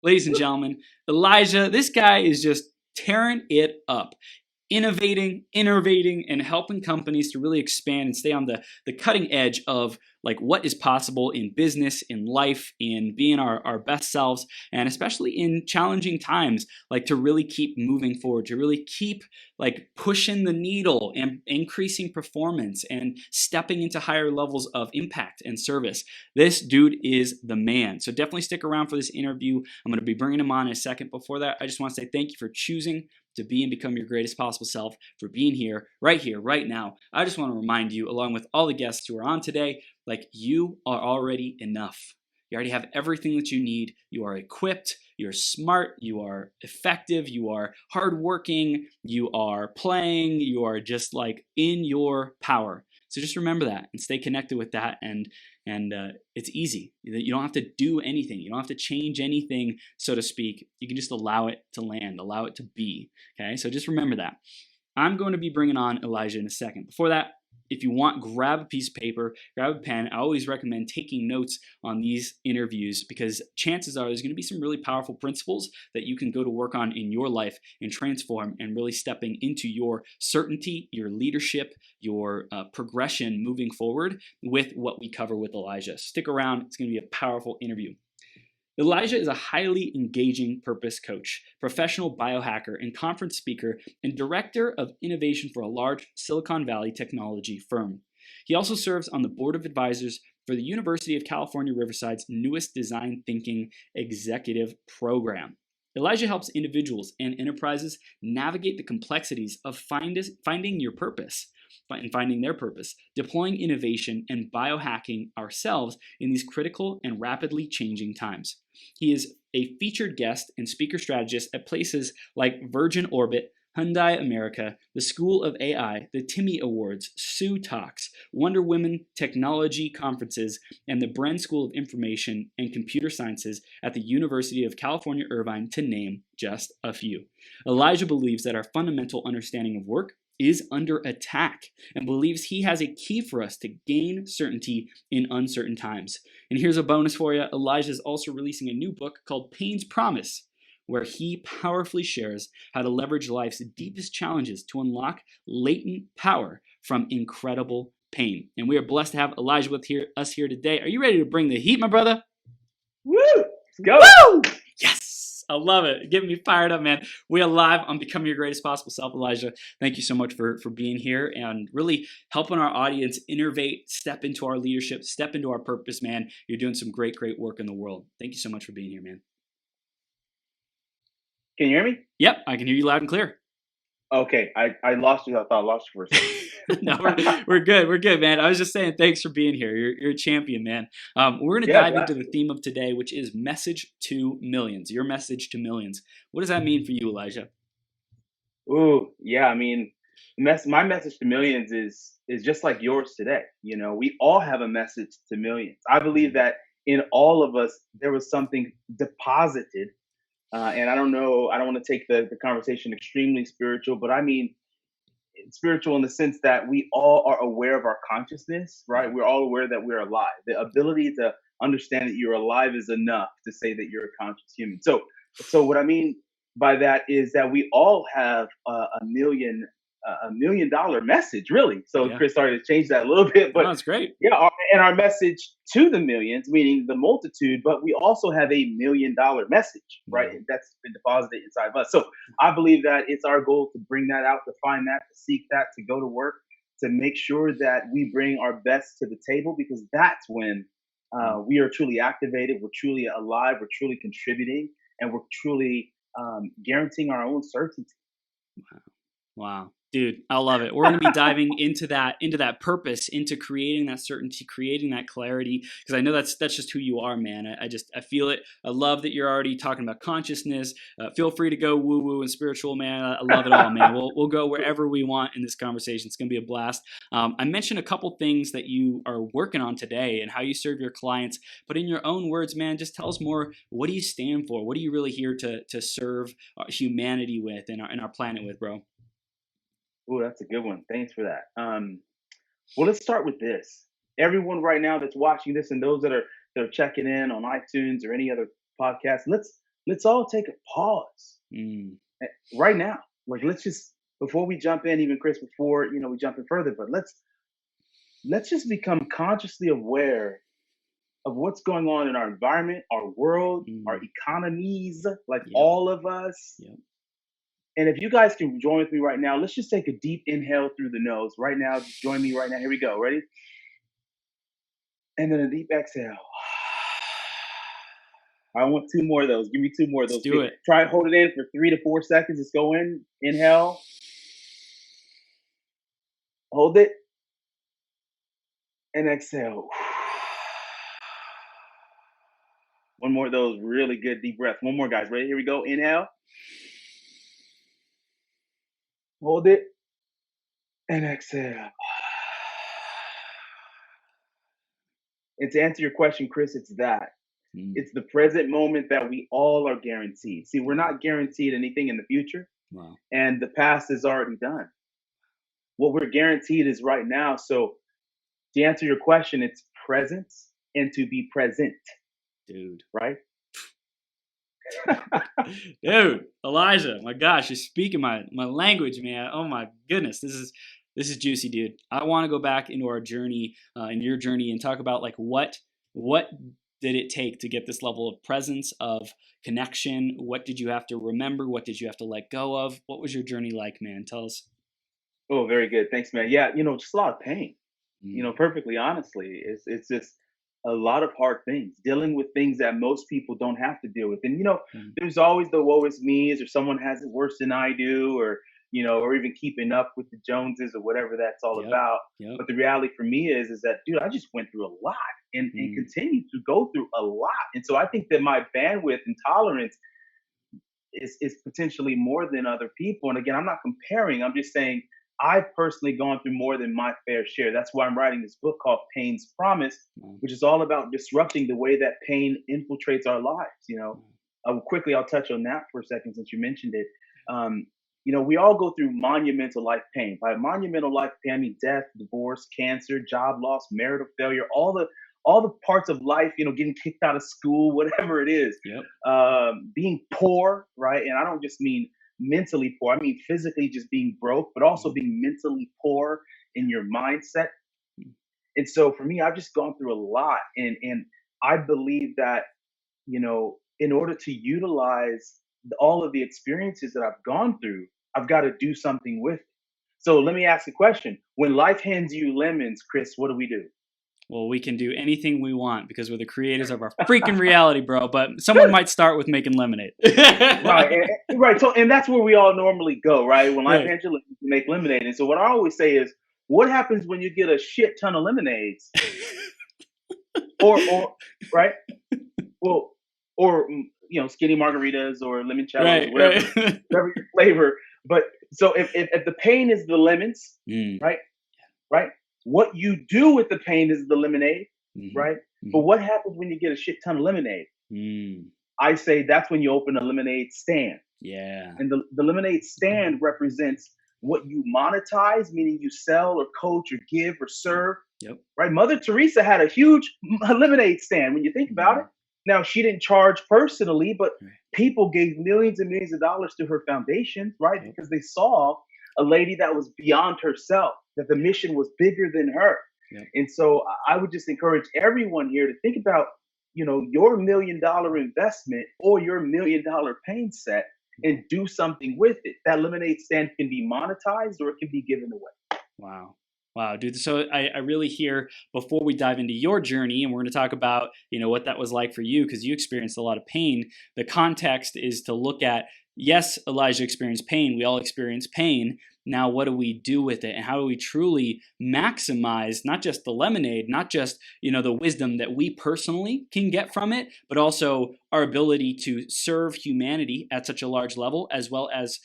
ladies and gentlemen, Elijah, this guy is just tearing it up. Innovating, and helping companies to really expand and stay on the cutting edge of like what is possible in business, in life, in being our best selves, and especially in challenging times, like to really keep moving forward, to really keep like pushing the needle and increasing performance and stepping into higher levels of impact and service. This dude is the man. So definitely stick around for this interview. I'm going to be bringing him on in a second. Before that, I just want to say thank you for choosing to be and become your greatest possible self, for being here, right now. I just want to remind you, along with all the guests who are on today, like you are already enough. You already have everything that you need. You are equipped, you're smart, you are effective, you are hardworking, you are playing, you are just like in your power. So just remember that and stay connected with that. And it's easy. You don't have to do anything. You don't have to change anything, so to speak. You can just allow it to land, allow it to be. Okay, so just remember that. I'm going to be bringing on Elijah in a second. Before that, if you want, grab a piece of paper, grab a pen. I always recommend taking notes on these interviews because chances are there's going to be some really powerful principles that you can go to work on in your life and transform and really stepping into your certainty, your leadership, your progression moving forward with what we cover with Elijah. Stick around. It's going to be a powerful interview. Elijah is a highly engaging purpose coach, professional biohacker, and conference speaker, and director of innovation for a large Silicon Valley technology firm. He also serves on the board of advisors for the University of California Riverside's newest design thinking executive program. Elijah helps individuals and enterprises navigate the complexities of finding your purpose and finding their purpose, deploying innovation, and biohacking ourselves in these critical and rapidly changing times. He is a featured guest and speaker strategist at places like Virgin Orbit, Hyundai America, the School of A.I, the Timmy Awards, Sue Talks, Wonder Women Technology Conferences, and the Bren School of Information and Computer Sciences at the University of California Irvine, to name just a few. Elijah believes that our fundamental understanding of work is under attack and believes he has a key for us to gain certainty in uncertain times. And here's a bonus for you. Elijah is also releasing a new book called Pain's Promise, where he powerfully shares how to leverage life's deepest challenges to unlock latent power from incredible pain. And we are blessed to have Elijah with us here today. Are you ready to bring the heat, my brother? Woo! Let's go. Woo! Yes! I love it. Getting me fired up, man. We are live on Becoming Your Greatest Possible Self, Elijah. Thank you so much for being here and really helping our audience innovate, step into our leadership, step into our purpose, man. You're doing some great work in the world. Thank you so much for being here, man. Can you hear me? Yep, I can hear you loud and clear. Okay, I lost you. I thought I lost you for a second. No, we're good, man. I was just saying thanks for being here. You're a champion, man. We're going to dive into the theme of today, which is message to millions. Your message to millions. What does that mean for you, Elijah? Ooh, yeah. I mean, my message to millions is just like yours today. You know, we all have a message to millions. I believe that in all of us there was something deposited. And I don't want to take the conversation extremely spiritual, but I mean spiritual in the sense that we all are aware of our consciousness, right? We're all aware that we're alive. The ability to understand that you're alive is enough to say that you're a conscious human. So what I mean by that is that we all have a million dollar message, really. So Yeah. Chris started to change that a little bit, but that's great. Yeah, and our message to the millions, meaning the multitude, but we also have $1 million message, right? Yeah. That's been deposited inside of us. So I believe that it's our goal to bring that out, to find that, to seek that, to go to work, to make sure that we bring our best to the table, because that's when we are truly activated, we're truly alive, we're truly contributing, and we're truly guaranteeing our own certainty. Wow. Dude, I love it. We're going to be diving into that purpose, into creating that certainty, creating that clarity, because I know that's just who you are, man. I feel it. I love that you're already talking about consciousness. Feel free to go woo-woo and spiritual, man. I love it all, man. We'll go wherever we want in this conversation. It's going to be a blast. I mentioned a couple things that you are working on today and how you serve your clients, but in your own words, man, just tell us more. What do you stand for? What are you really here to serve humanity with and our planet with, bro? Oh, that's a good one. Thanks for that. Well, let's start with this. Everyone right now that's watching this and those that are checking in on iTunes or any other podcast, let's let's all take a pause Mm. right now. Like, let's just, before we jump in, even Chris, before we jump in further, but let's just become consciously aware of what's going on in our environment, our world, our Mm. economies, like Yep. all of us. Yep. And if you guys can join with me right now, let's just take a deep inhale through the nose right now. Just join me right now. Here we go. Ready? And then a deep exhale. I want two more of those. Give me two more of Let's those. do it. Try and hold it in for 3 to 4 seconds. Just go in. Inhale. Hold it. And exhale. One more of those really good deep breaths. One more, guys. Ready? Here we go. Inhale. Hold it. And exhale. And to answer your question, Chris, it's that. Mm. It's the present moment that we all are guaranteed. See, we're not guaranteed anything in the future, Wow. and the past is already done. What we're guaranteed is right now. So, to answer your question, it's presence and to be present, Dude. right? Dude, Elijah, my gosh, you're speaking my language, man. Oh my goodness, this is juicy, dude. I want to go back into our journey, in your journey, and talk about like what did it take to get this level of presence, of connection? What did you have to remember? What did you have to let go of? What was your journey like, man? Tell us. Oh, very good. Thanks, man. Yeah, just a lot of pain. Mm. Perfectly honestly, it's just a lot of hard things, dealing with things that most people don't have to deal with. And Mm. there's always the woe is me's, or someone has it worse than I do, or or even keeping up with the Joneses, or whatever that's all Yep. about. Yep. But the reality for me is that, dude, I just went through a lot, and Mm. continue to go through a lot. And so I think that my bandwidth and tolerance is potentially more than other people. And again, I'm not comparing. I'm just saying I've personally gone through more than my fair share. That's why I'm writing this book called Pain's Promise, Wow. which is all about disrupting the way that pain infiltrates our lives. I'll touch on that for a second since you mentioned it. We all go through monumental life pain. By monumental life pain, I mean death, divorce, cancer, job loss, marital failure, all the parts of life, getting kicked out of school, whatever it is, Yep. being poor, right? And I don't just mean mentally poor, I mean physically just being broke, but also being mentally poor in your mindset. And so for me, I've just gone through a lot. And I believe that, in order to utilize all of the experiences that I've gone through, I've got to do something with it. So let me ask a question. When life hands you lemons, Chris, what do we do? Well, we can do anything we want because we're the creators of our freaking reality, bro. But someone might start with making lemonade. Right, right. So, and that's where we all normally go, right? When life Right. hands you lemons, you make lemonade. And so, what I always say is, what happens when you get a shit ton of lemonades, or right? Well, or skinny margaritas or limoncellos, Right. or whatever, Right. whatever your flavor. But so if the pain is the lemons, Mm. right, right, what you do with the pain is the lemonade, Mm-hmm. right? But Mm-hmm. what happens when you get a shit ton of lemonade? Mm. I say that's when you open a lemonade stand. Yeah. And the lemonade stand represents what you monetize, meaning you sell or coach or give or serve. Yep. Right? Mother Teresa had a huge lemonade stand when you think about it. Now, she didn't charge personally, but Right. people gave millions and millions of dollars to her foundation, right? Yep. Because they saw a lady that was beyond herself, that the mission was bigger than her. Yep. And so I would just encourage everyone here to think about, your $1 million investment or your $1 million pain set, and do something with it. That lemonade stand can be monetized or it can be given away. Wow. Wow, dude. So I really hear, before we dive into your journey, and we're going to talk about, what that was like for you, because you experienced a lot of pain. The context is to look at, yes, Elijah experienced pain. We all experience pain. Now, what do we do with it? And how do we truly maximize not just the lemonade, not just, the wisdom that we personally can get from it, but also our ability to serve humanity at such a large level, as well as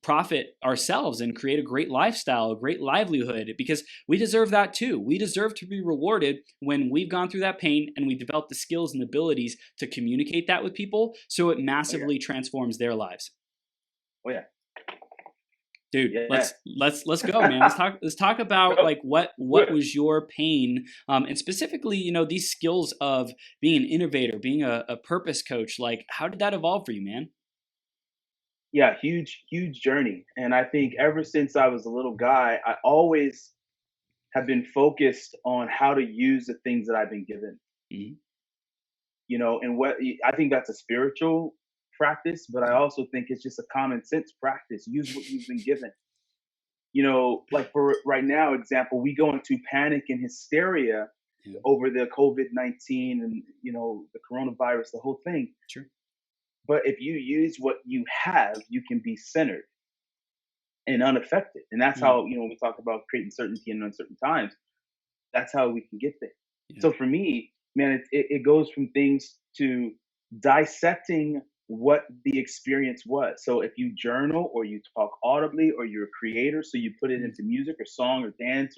profit ourselves and create a great lifestyle, a great livelihood, because we deserve that too. We deserve to be rewarded when we've gone through that pain and we develop the skills and abilities to communicate that with people, so it massively transforms their lives. Oh yeah. Dude, Yeah. let's go, man. Let's talk about No, like what good. was your pain, and specifically, these skills of being an innovator, being a purpose coach. Like, how did that evolve for you, man? Yeah, huge journey. And I think ever since I was a little guy, I always have been focused on how to use the things that I've been given. Mhm. And what I think that's a spiritual practice, but I Yeah, also think it's just a common sense practice. Use what you've been given. Like for right now, example, we go into panic and hysteria yeah, over the COVID-19 and the coronavirus, the whole thing. sure. But if you use what you have, you can be centered and unaffected. And that's Mm, how, we talk about creating certainty in uncertain times. That's how we can get there. yeah, So for me, man, it goes from things to dissecting what the experience was. So if you journal or you talk audibly or you're a creator, so you put it mm, into music or song or dance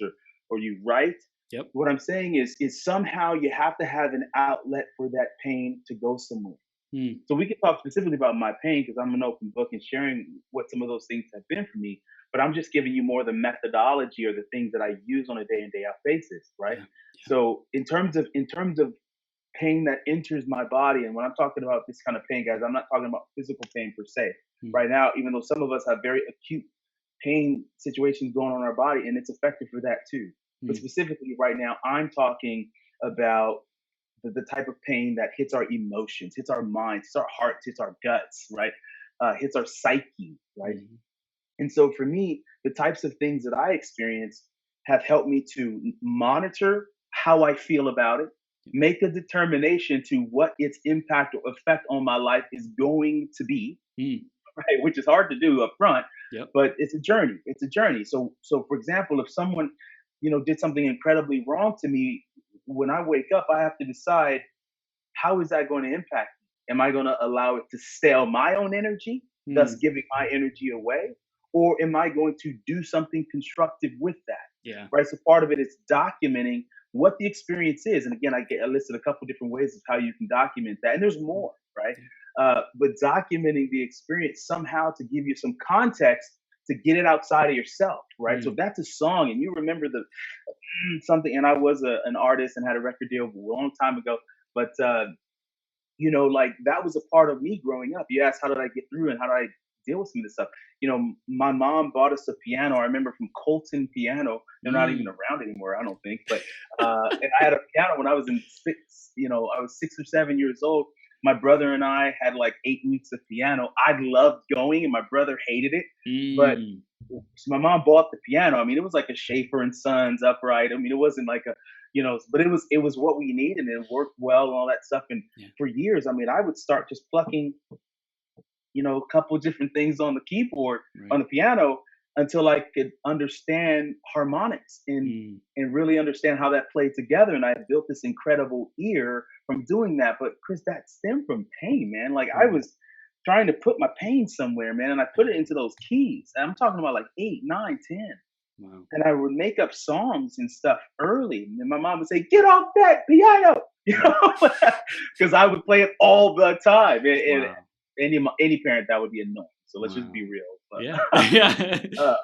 or you write, yep, what I'm saying is somehow you have to have an outlet for that pain to go somewhere. mm, So we can talk specifically about my pain because I'm an open book and sharing what some of those things have been for me. But I'm just giving you more the methodology or the things that I use on a day in day out basis, right? yeah, yeah, So in terms of pain that enters my body, and when I'm talking about this kind of pain, guys, I'm not talking about physical pain per se. mm, Right now, even though some of us have very acute pain situations going on in our body, and it's effective for that too. But mm, specifically right now, I'm talking about the type of pain that hits our emotions, hits our minds, hits our hearts, hits our guts, right? Hits our psyche, right? mhm, And so for me, the types of things that I experience have helped me to monitor how I feel about it, make a determination to what its impact or effect on my life is going to be, mm, right? Which is hard to do up front, yep, but it's a journey. It's a journey. So for example, if someone, did something incredibly wrong to me, when I wake up, I have to decide how is that going to impact me? Am I going to allow it to stale my own energy, thus mm, giving my energy away? Or am I going to do something constructive with that? yeah, Right. So part of it is documenting what the experience is. And again, I listed a couple different ways of how you can document that. And there's mm, more, right? yeah, But documenting the experience somehow to give you some context to get it outside of yourself, right? So mm, if that's a song and you remember the something, and I was an artist and had a record deal a long time ago, but like that was a part of me growing up. You asked how did I get through and how did I deal with some of this stuff. My mom bought us a piano. I remember from Colton Piano. They're not even mm, around anymore, I don't think. But and I had a piano when I was in six. I was 6 or 7 years old. My brother and I had like 8 weeks of piano. I loved going, and my brother hated it. But mm, so my mom bought the piano. I mean, it was like a Schaefer and Sons upright. I mean, it wasn't like but it was what we needed, and it worked well and all that stuff. And yeah, for years, I mean, I would start just plucking, a couple different things on the keyboard on right, the piano until I could understand harmonics and mm, really understand how that played together. And I built this incredible ear from doing that. But Chris, that stemmed from pain, man. Like I mm, was trying to put my pain somewhere, man, and I put it into those keys. And I'm talking about like 8, 9, 10. wow, And I would make up songs and stuff early. And my mom would say, "Get off that piano," because I would play it all the time. And wow, any parent that would be annoying. So let's just wow, be real. yeah, yeah. Uh,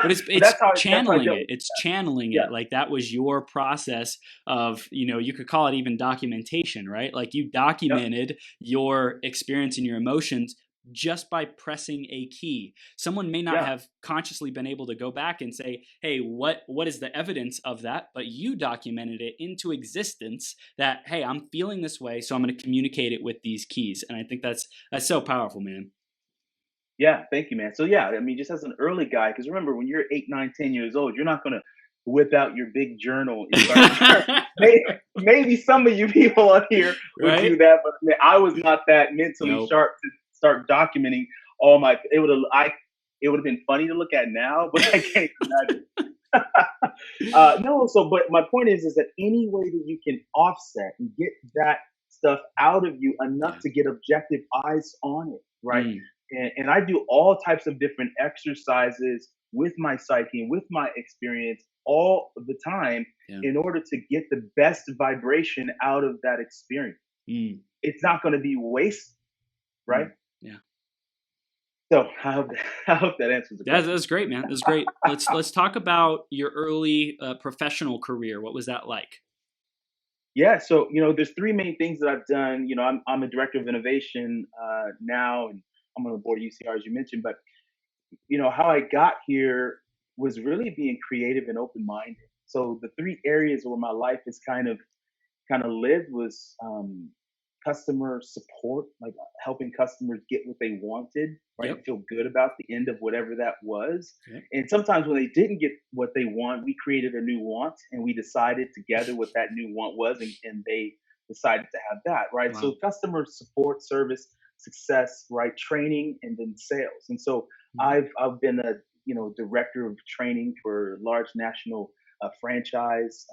But it's but it's that's how I channeling dealt it. with it. It's channeling Yeah, it. Like that was your process of, you could call it even documentation, right? Like you yep, documented your experience and your emotions just by pressing a key. Someone may not yeah, have consciously been able to go back and say, "Hey, what is the evidence of that?" But you documented it into existence that, "Hey, I'm feeling this way, so I'm going to communicate it with these keys." And I think that's so powerful, man. yeah. Thank you, man. So yeah, I mean, just as an early guy, because remember, when you're 8, 9, 10 years old, you're not gonna whip out your big journal and start. Maybe some of you people on here would do Right? that, but man, I was not that mentally Nope. sharp to start documenting all my. It would have been funny to look at now, but I can't imagine. No, so but my point is that any way that you can offset and get that stuff out of you enough Yeah. to get objective eyes on it, right? Mm, And I do all types of different exercises with my psyche and with my experience all the time yeah. in order to get the best vibration out of that experience. Mm, It's not going to be waste, right? mm, yeah. So I hope that answers the That question. was great, man. That's great. Let's talk about your early professional career. What was that like? Yeah, so there's three main things that I've done. I'm a director of innovation now, and I'm on the board of UCR as you mentioned. But how I got here was really being creative and open minded. So the three areas where my life is kind of lived was customer support, like helping customers get what they wanted, right, and Yep. feel good about the end of whatever that was. Yep. And sometimes when they didn't get what they want, we created a new want and we decided together what that new want was, and they decided to have that, right? Wow. So customer support, service, success, right, training, and then sales. And so Mhm. I've been a director of training for a large national franchise.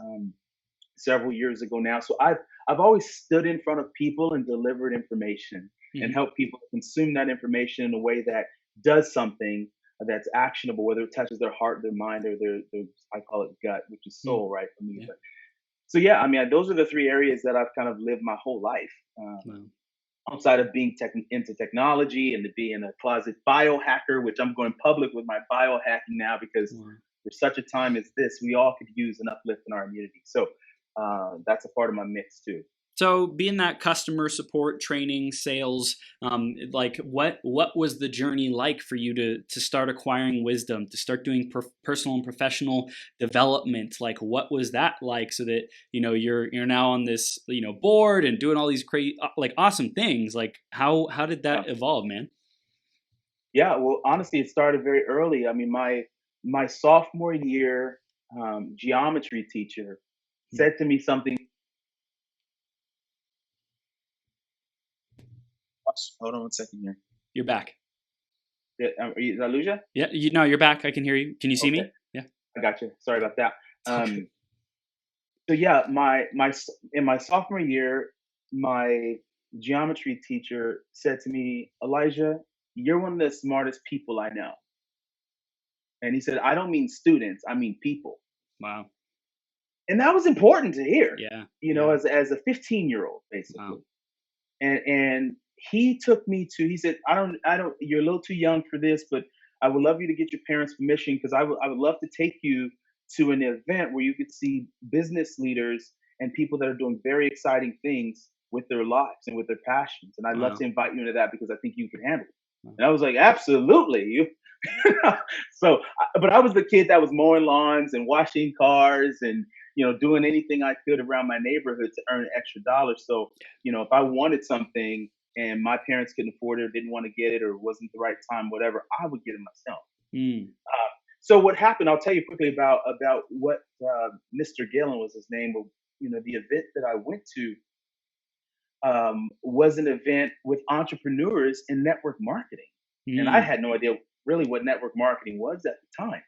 Several years ago now. So I've always stood in front of people and delivered information and Mhm. helped people consume that information in a way that does something that's actionable, whether it touches their heart, their mind, or their I call it gut, which is Mm. soul, right, for me. Yeah. But so yeah, I mean, those are the three areas that I've kind of lived my whole life. Wow. Outside of being into technology and to being a closet biohacker, which I'm going public with my biohacking now because Wow. for such a time as this, we all could use an uplift in our immunity. So that's a part of my mix too. So being that customer support, training, sales, like what was the journey like for you to start acquiring wisdom, to start doing personal and professional development? Like what was that like, so that you're now on this board and doing all these great like awesome things? Like how did Yeah. that evolve, man? Yeah. Well, honestly, it started very early. I mean, my sophomore year geometry teacher Hmm. said to me something. Hold on one second here. You're back. Did I lose you? Yeah, you know you're back. I can hear you. Can you see Okay, me? Yeah. I got you. Sorry about that. It's all good. So yeah, in my sophomore year, my geometry teacher said to me, Elijah, you're one of the smartest people I know. And he said, I don't mean students, I mean people. Wow. And that was important to hear, Yeah. Yeah. as a 15-year-old, basically. Wow. And he took me to, he said, I don't, you're a little too young for this, but I would love you to get your parents' permission because I would love to take you to an event where you could see business leaders and people that are doing very exciting things with their lives and with their passions. And I'd love Wow. to invite you into that because I think you can handle it. Wow. And I was like, absolutely. So, but I was the kid that was mowing lawns and washing cars and doing anything I could around my neighborhood to earn extra dollars. So, if I wanted something and my parents couldn't afford it or didn't want to get it or wasn't the right time, whatever, I would get it myself. Mm. So what happened? I'll tell you quickly about what Mr. Galen was his name. But the event that I went to was an event with entrepreneurs in network marketing, and I Mm. had no idea really what network marketing was at the time.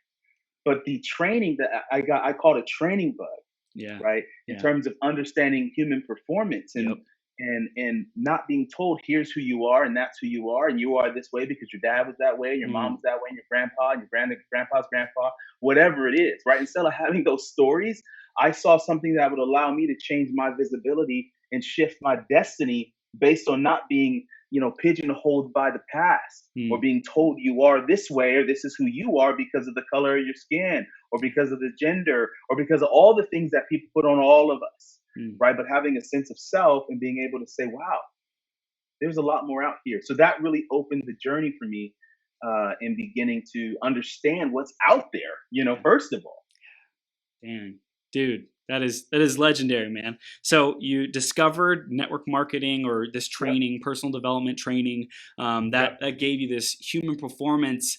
But the training that I got, I called a training bug, Yeah. right? In Yeah. terms of understanding human performance and Yep. not being told here's who you are and that's who you are and you are this way because your dad was that way, and your mom Mm. was that way, and your grandpa and your grandpa's grandpa, whatever it is, right? Instead of having those stories, I saw something that would allow me to change my visibility and shift my destiny based on not being pigeonholed by the past or Mm. being told you are this way or this is who you are because of the color of your skin or because of the gender or because of all the things that people put on all of us, Mm. right? But having a sense of self and being able to say, wow, there's a lot more out here. So that really opened the journey for me in beginning to understand what's out there, Yeah. first of all. Dang, dude, that is legendary, man. So you discovered network marketing or this Yep. training, personal development training, Yep. that gave you this human performance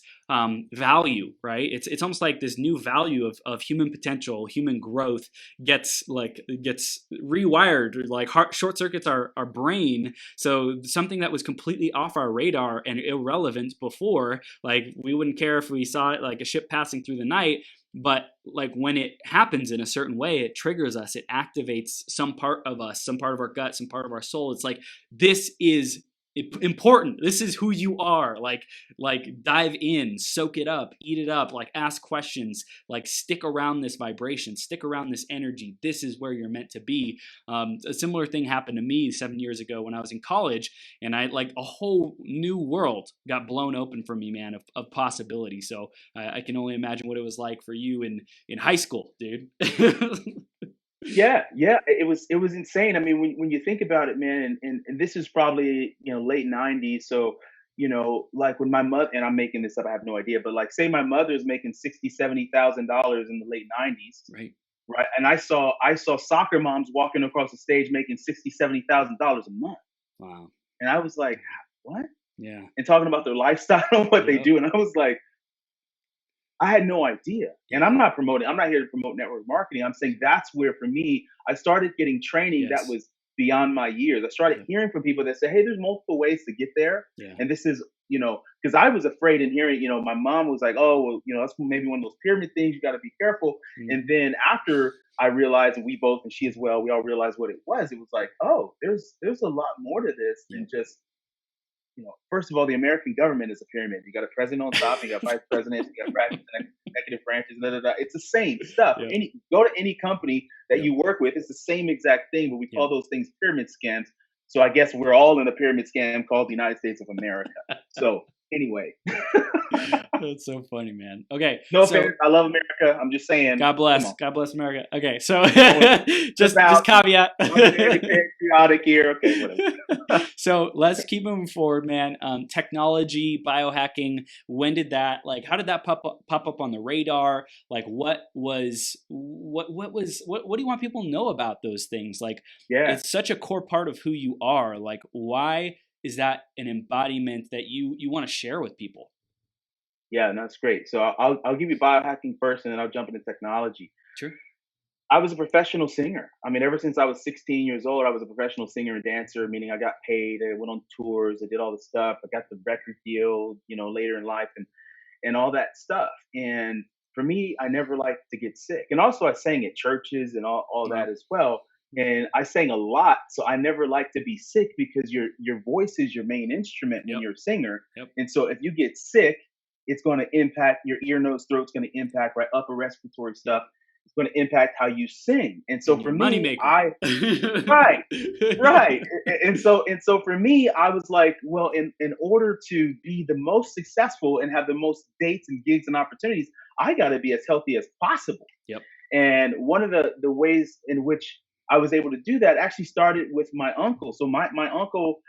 value, right? It's almost like this new value of human potential, human growth gets rewired, or like short circuits our brain. So something that was completely off our radar and irrelevant before, like we wouldn't care if we saw it like a ship passing through the night, but like when it happens in a certain way, it triggers us, it activates some part of us, some part of our gut, some part of our soul. It's like this is important. This is who you are. Like dive in, soak it up, eat it up, like ask questions, like stick around this vibration, stick around this energy. This is where you're meant to be. A similar thing happened to me 7 years ago when I was in college, and I like a whole new world got blown open for me, man, of possibility. So I can only imagine what it was like for you in high school, dude. Yeah, it was insane. I mean, when you think about it, man, and this is probably, late '90s. So, like when my mother, and I'm making this up, I have no idea, but like say my mother's making 60, $70,000 in the late '90s, Right. right? And I saw soccer moms walking across the stage making 60, $70,000 a month, Wow. and I was like, what? Yeah. And talking about their lifestyle and what they Yep. do, and I was like, I had no idea. And Yeah. I'm not here to promote network marketing. I'm saying that's where for me, I started getting training that Yes. was beyond my years. I started Yep. hearing from people that say, hey, there's multiple ways to get there. Yeah. And this is, because I was afraid in hearing, my mom was like, oh, well, that's maybe one of those pyramid things. You got to be careful. Mm. And then after I realized, and we both, and she as well, we all realized what it was. It was like, oh, there's a lot more to this than Yep. just first of all, the American government is a pyramid. You got a president on top, you got vice presidents, you got executive branches, da, da, da. It's the same stuff. Yep. Go to any company that Yep. you work with, it's the same exact thing, but we call Yep. those things pyramid scams. So I guess we're all in a pyramid scam called the United States of America. So anyway, That's so funny, man. Okay, no so offense, I love America. I'm just saying, God come on. bless America. Okay, so Just just out, caveat. very patriotic here. Okay, whatever. So let's keep moving forward, man. Technology, biohacking. When did that how did that pop up on the radar? Like, what do you want people to know about those things? Like, Yeah. it's such a core part of who you are. Like, why is that an embodiment that you want to share with people? Yeah, no, that's great. So I'll give you biohacking first, and then I'll jump into technology. Sure. I was a professional singer. I mean, ever since I was 16 years old, I was a professional singer and dancer, meaning I got paid, I went on tours, I did all the stuff. I got the record deal, later in life and all that stuff. And for me, I never liked to get sick. And also I sang at churches and all Wow. that as well. And I sang a lot, so I never liked to be sick because your voice is your main instrument when Yep. you're a singer. Yep. And so if you get sick, it's going to impact your ear, nose, throat's going to impact right upper respiratory stuff. It's going to impact how you sing. And so for me, Moneymaker. right, right. And so for me, I was like, well, in order to be the most successful and have the most dates and gigs and opportunities, I got to be as healthy as possible. Yep. And one of the ways in which I was able to do that actually started with my uncle. So my uncle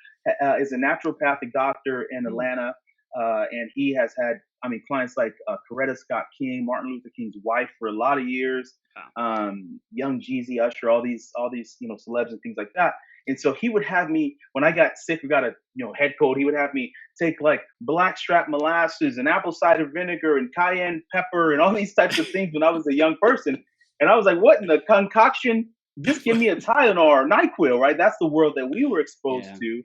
is a naturopathic doctor in Atlanta, and he has had, I mean, clients like Coretta Scott King, Martin Luther King's wife for a lot of years, Young Jeezy, Usher, all these celebs and things like that. And so he would have me when I got sick or got a head cold. He would have me take like blackstrap molasses and apple cider vinegar and cayenne pepper and all these types of things when I was a young person. And I was like, what in the concoction? Just give me a Tylenol or NyQuil, right? That's the world that we were exposed Yeah. to.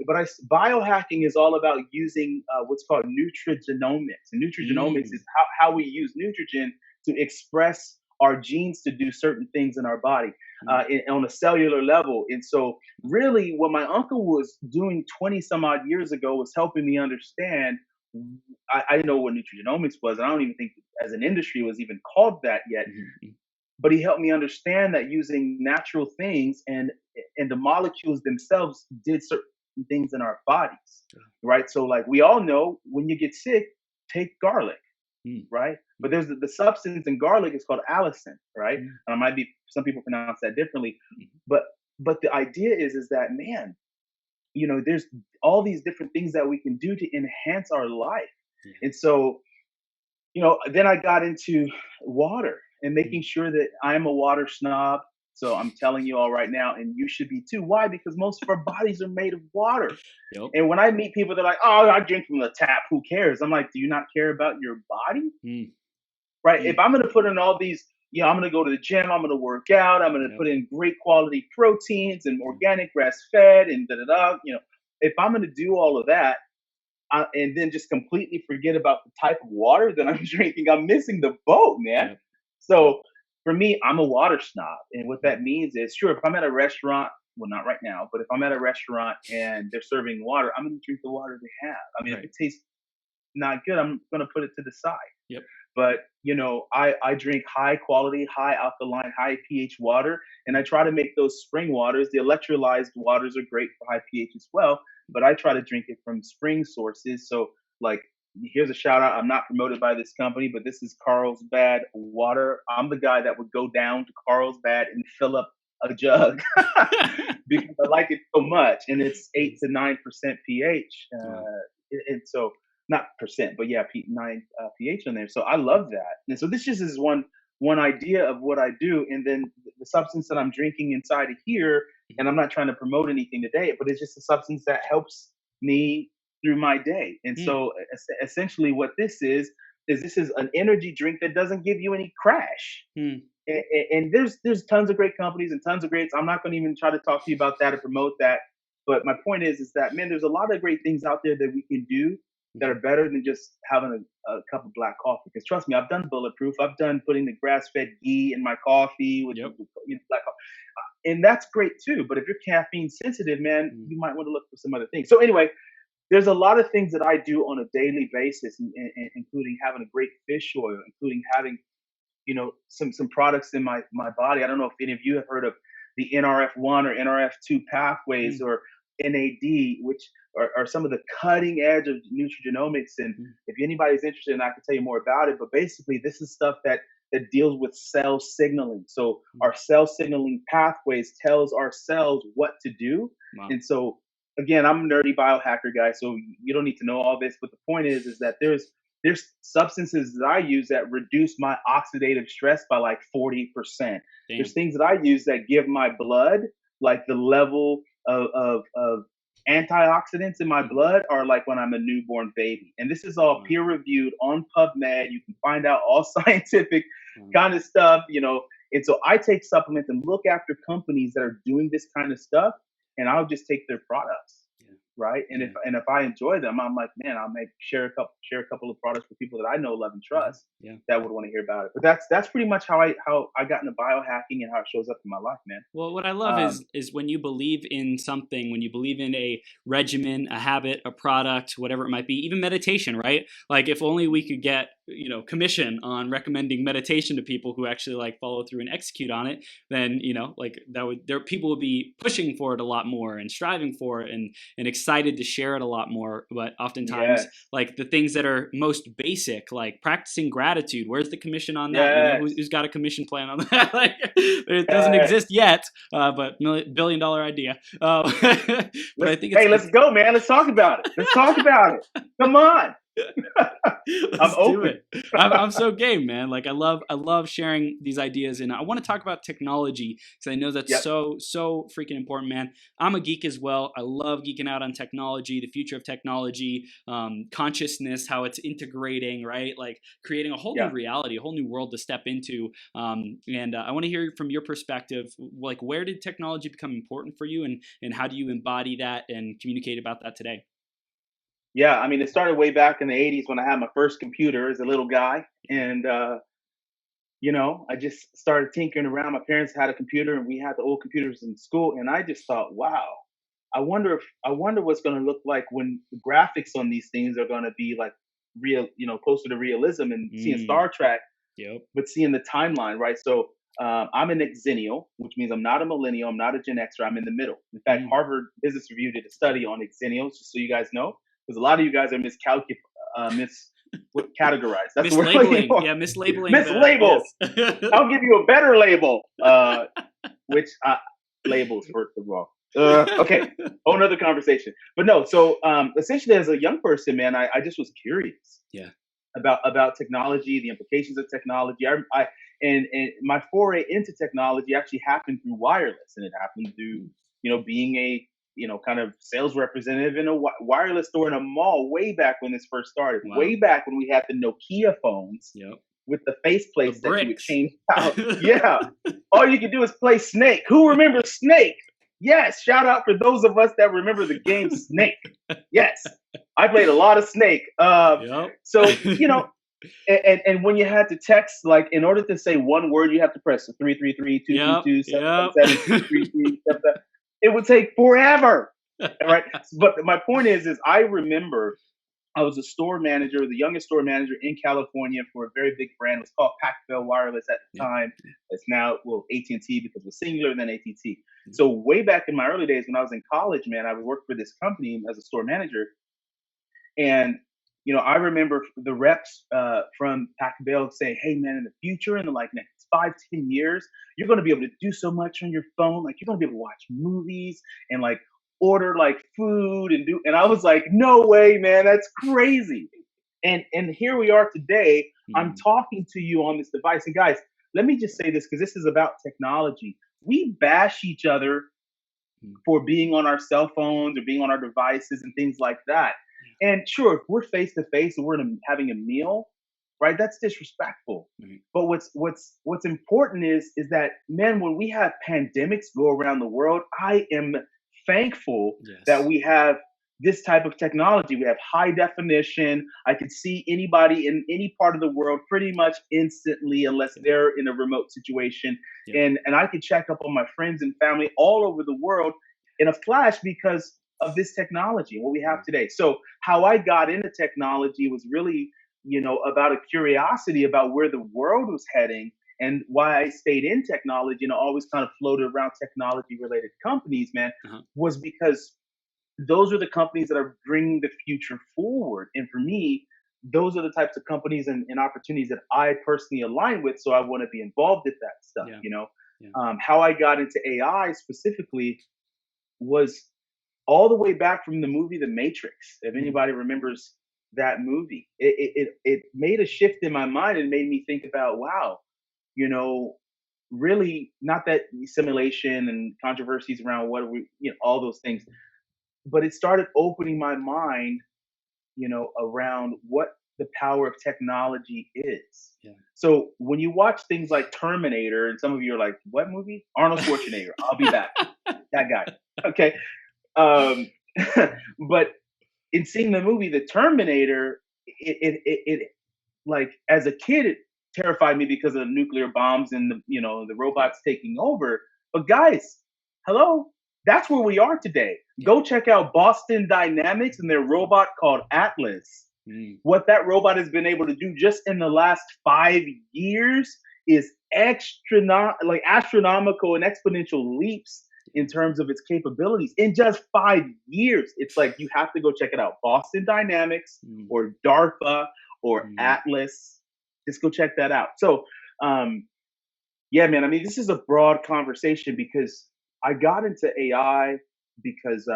But biohacking is all about using what's called nutrigenomics. And nutrigenomics is how we use nutrition to express our genes to do certain things in our body on a cellular level. And so really what my uncle was doing 20 some odd years ago was helping me understand. I didn't know what nutrigenomics was. And I don't even think as an industry it was even called that yet. Mm-hmm. But he helped me understand that using natural things and the molecules themselves did certain things in our bodies, right? So like we all know when you get sick, take garlic, right? But there's the substance in garlic is called allicin, right? And I might be, some people pronounce that differently, but the idea is that, man, there's all these different things that we can do to enhance our life. And so, then I got into water and making sure that I'm a water snob. So I'm telling you all right now, and you should be too. Why? Because most of our bodies are made of water. Yep. And when I meet people, they're like, oh, I drink from the tap. Who cares? I'm like, do you not care about your body? Right? If I'm going to put in all these, I'm going to go to the gym, I'm going to work out, I'm going to put in great quality proteins and organic grass fed and da-da-da. If I'm going to do all of that, and then just completely forget about the type of water that I'm drinking, I'm missing the boat, man. Yep. So for me, I'm a water snob. And what that means is, sure, if I'm at a restaurant well, not right now, but if I'm at a restaurant and they're serving water, I'm going to drink the water they have. I mean, if Right. it tastes not good, I'm going to put it to the side. Yep. But I drink high quality, high alkaline, high pH water, and I try to make those spring waters. The electrolyzed waters are great for high pH as well, but I try to drink it from spring sources. So, like, here's a shout out. I'm not promoted by this company, but this is Carlsbad water. I'm the guy that would go down to Carlsbad and fill up a jug because I like it so much, and it's 8 to 9% pH, Wow. and so not percent, but yeah, 9 pH in there. So I love that. And so this just is one idea of what I do, and then the substance that I'm drinking inside of here. And I'm not trying to promote anything today, but it's just a substance that helps me through my day. And Mm. so essentially, what this is an energy drink that doesn't give you any crash. Mm. And there's tons of great companies and tons of greats. I'm not going to even try to talk to you about that or promote that. But my point is that, man, there's a lot of great things out there that we can do that are better than just having a cup of black coffee. Because trust me, I've done bulletproof. I've done putting the grass-fed ghee in my coffee with, Yep. black coffee, and that's great too. But if you're caffeine sensitive, man, Mm. you might want to look for some other things. So anyway, there's a lot of things that I do on a daily basis, including having a great fish oil, including having some products in my body. I don't know if any of you have heard of the NRF1 or NRF2 pathways, Mm. or NAD, which are some of the cutting edge of nutrigenomics. And Mm. if anybody's interested, and I can tell you more about it, but basically this is stuff that deals with cell signaling. So Mm. our cell signaling pathways tells our cells what to do. Wow. And so again, I'm a nerdy biohacker guy, so you don't need to know all this, but the point is that there's substances that I use that reduce my oxidative stress by like 40%. Damn. There's things that I use that give my blood like the level of antioxidants in my blood are like when I'm a newborn baby. And this is all Wow. peer reviewed on PubMed. You can find out all scientific Wow. kind of stuff. And so I take supplements and look after companies that are doing this kind of stuff, and I'll just take their products. Yeah. Right. And Yeah. if I enjoy them, I'm like, man, I'll share a couple of products with people that I know, love, and trust Yeah. that would want to hear about it. But that's pretty much how I got into biohacking and how it shows up in my life, man. Well, what I love is when you believe in something, when you believe in a regimen, a habit, a product, whatever it might be, even meditation, right? Like if only we could get, commission on recommending meditation to people who actually like follow through and execute on it, then, like people would be pushing for it a lot more and striving for it and excited to share it a lot more. But oftentimes, Yes. like the things that are most basic, like practicing gratitude, where's the commission on that? Yes. Who's got a commission plan on that? Like it doesn't Yes. exist yet, but billion-dollar idea. But I think Hey, let's go, man. Let's talk about it. Let's talk about it. Come on. Let's I'm do open. it. I'm so game, man. Like I love sharing these ideas, and I want to talk about technology because I know that's Yep. so freaking important, man. I'm a geek as well. I love geeking out on technology, the future of technology, consciousness, how it's integrating, right? Like creating a whole Yeah. new reality, a whole new world to step into. And I want to hear from your perspective, like where did technology become important for you, and how do you embody that and communicate about that today? Yeah, I mean, it started way back in the 80s when I had my first computer as a little guy. And, I just started tinkering around. My parents had a computer and we had the old computers in school. And I just thought, wow, I wonder what's going to look like when the graphics on these things are going to be like real, closer to realism, and seeing Mm. Star Trek, Yep. but seeing the timeline, right? So I'm an Xennial, which means I'm not a millennial, I'm not a Gen Xer, I'm in the middle. In fact, Mm. Harvard Business Review did a study on Xennials, just so you guys know, because a lot of you guys are categorized. That's the word I'm looking Mislabeling. for. Yeah, mislabeling. Mislabeled. Yes. I'll give you a better label, which labels, first of all. Okay, whole nother conversation. But no, so essentially, as a young person, man, I just was curious. Yeah. About technology, the implications of technology. And my foray into technology actually happened through wireless, and it happened through being a kind of sales representative in a wireless store in a mall way back when this first started. Wow. Way back when we had the Nokia phones. Yep. With the faceplates The that you would bricks. change out. Yeah. All you could do is play Snake. Who remembers Snake? Yes. Shout out for those of us that remember the game Snake. Yes. I played a lot of Snake. Yep. So, and when you had to text, like in order to say one word, you have to press 333 222 777 333. It would take forever, right? But my point is I remember I was a store manager, the youngest store manager in California for a very big brand. It was called Pac-Bell Wireless at the Yeah. time. It's now, well, AT&T because it was singular, then AT&T. Yeah. So way back in my early days when I was in college, man, I would work for this company as a store manager. And, I remember the reps from Pac-Bell saying, hey, man, in the future, in the like next 5, 10 years, you're going to be able to do so much on your phone. Like you're going to be able to watch movies and like order like food and I was like, no way, man, that's crazy. And here we are today. I'm talking to you on this device. And guys, let me just say this because this is about technology. We bash each other for being on our cell phones or being on our devices and things like that. And sure, if we're face to face and we're having a meal, right? That's disrespectful. But what's important is that, man, when we have pandemics go around the world, I am thankful that we have this type of technology. We have high definition. I can see anybody in any part of the world pretty much instantly, unless they're in a remote situation. And I can check up on my friends and family all over the world in a flash because of this technology and what we have today. So how I got into technology was really, about a curiosity about where the world was heading and why I stayed in technology and always kind of floated around technology related companies, man, was because those are the companies that are bringing the future forward. And for me, those are the types of companies and opportunities that I personally align with. So I want to be involved with that stuff, How I got into AI specifically was all the way back from the movie The Matrix. If anybody remembers that movie, it made a shift in my mind and made me think about, wow, really not that simulation and controversies around what are we, all those things, but it started opening my mind, around what the power of technology is. So when you watch things like Terminator, and some of you are like, what movie? Arnold Schwarzenegger. I'll be back. That guy. Okay. But in seeing the movie The Terminator, it like as a kid it terrified me because of the nuclear bombs and the robots taking over. But guys, hello, that's where we are today. Go check out Boston Dynamics and their robot called Atlas. What that robot has been able to do just in the last 5 years is astronomical and exponential leaps in terms of its capabilities in just 5 years. It's like, you have to go check it out. Boston Dynamics or DARPA or Atlas. Just go check that out. So, yeah, man, I mean, this is a broad conversation because I got into AI because,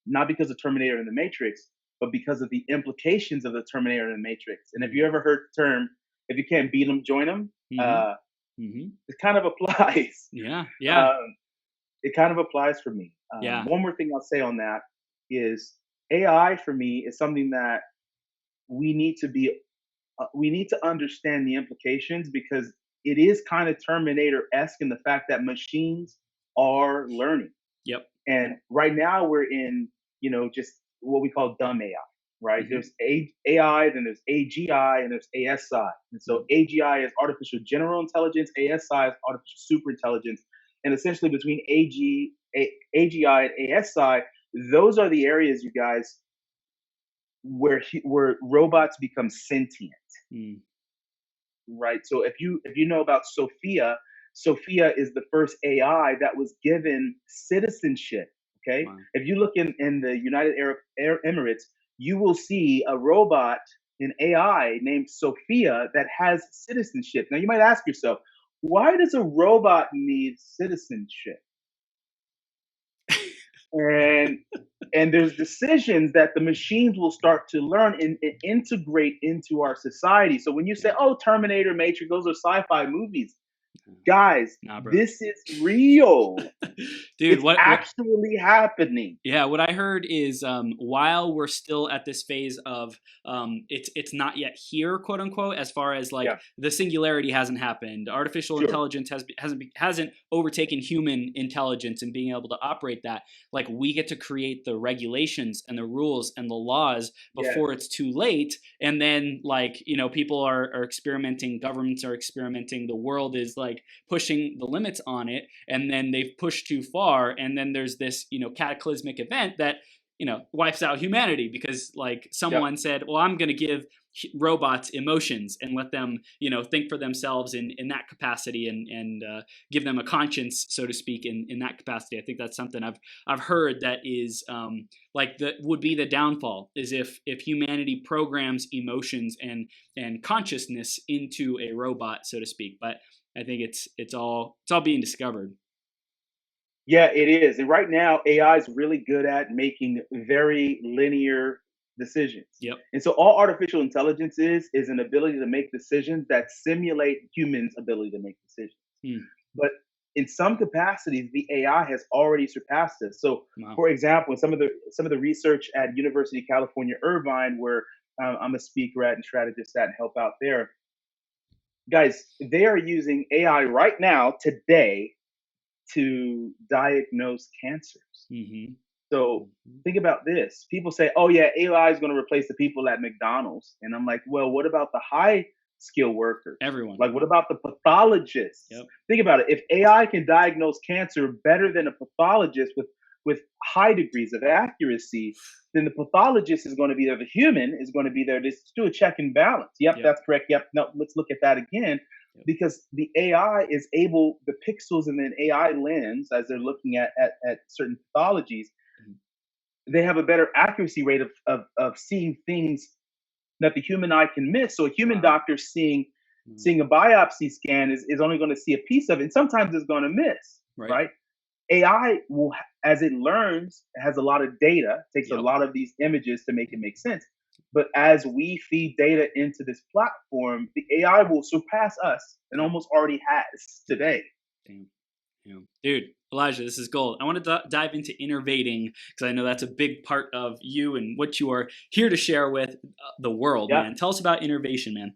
not because of Terminator and the Matrix, but because of the implications of the Terminator and the Matrix. And if you ever heard the term, if you can't beat them, join them, it kind of applies. It kind of applies for me. One more thing I'll say on that is AI for me is something that we need to understand the implications, because it is kind of Terminator-esque in the fact that machines are learning. And right now we're in, just what we call dumb AI, right? There's AI, then there's AGI, and there's ASI. And so AGI is artificial general intelligence, ASI is artificial super intelligence. And essentially between AGI and ASI, those are the areas, you guys, where robots become sentient. Right? So if you know about Sophia is the first AI that was given citizenship. Okay. Wow. If you look in the United Arab Emirates, you will see a robot, an AI named Sophia, that has citizenship. Now you might ask yourself, why does a robot need citizenship? And there's decisions that the machines will start to learn and integrate into our society. So when you say, oh, Terminator, Matrix, those are sci-fi movies, guys, this is real. Dude, it's actually happening. Yeah, what I heard is while we're still at this phase of it's not yet here, quote unquote, as far as like the singularity hasn't happened, artificial intelligence hasn't overtaken human intelligence and being able to operate that. Like, we get to create the regulations and the rules and the laws before it's too late. And then, like, people are experimenting, governments are experimenting, the world is like like pushing the limits on it, and then they've pushed too far, and then there's this, cataclysmic event that, wipes out humanity because like Yep. someone said, well, I'm going to give robots emotions and let them, think for themselves in that capacity, and give them a conscience, so to speak, in that capacity. I think that's something I've heard that is like that would be the downfall, is if humanity programs emotions and consciousness into a robot, so to speak. But I think it's all being discovered. Yeah, it is. And right now, AI is really good at making very linear decisions. Yep. And so all artificial intelligence is an ability to make decisions that simulate humans' ability to make decisions. Hmm. But in some capacities, the AI has already surpassed us. So, Wow. for example, some of the research at University of California Irvine, where I'm a speaker at and strategist at and help out there, guys, they are using AI right now today to diagnose cancers. Mm-hmm. So think about this. People say, "Oh yeah, AI is going to replace the people at McDonald's," and I'm like, "Well, what about the high skill workers? Everyone. Like, what about the pathologists?" Yep. Think about it. If AI can diagnose cancer better than a pathologist with high degrees of accuracy, then the pathologist is going to be there. The human is going to be there to do a check and balance. Yep, Yep. that's correct. Yep, no, let's look at that again. Yep. Because the AI is able, the pixels in an AI lens, as they're looking at certain pathologies, they have a better accuracy rate of seeing things that the human eye can miss. So a human Wow. doctor seeing Mm. seeing a biopsy scan is only going to see a piece of it. And sometimes it's going to miss, Right. right? AI will, as it learns, it has a lot of data, takes a Yep. lot of these images to make it make sense. But as we feed data into this platform, the AI will surpass us and almost already has today. Damn. Yeah. Dude, Elijah, this is gold. I want to dive into innovating because I know that's a big part of you and what you are here to share with the world, Yeah, man. Tell us about innovation, man.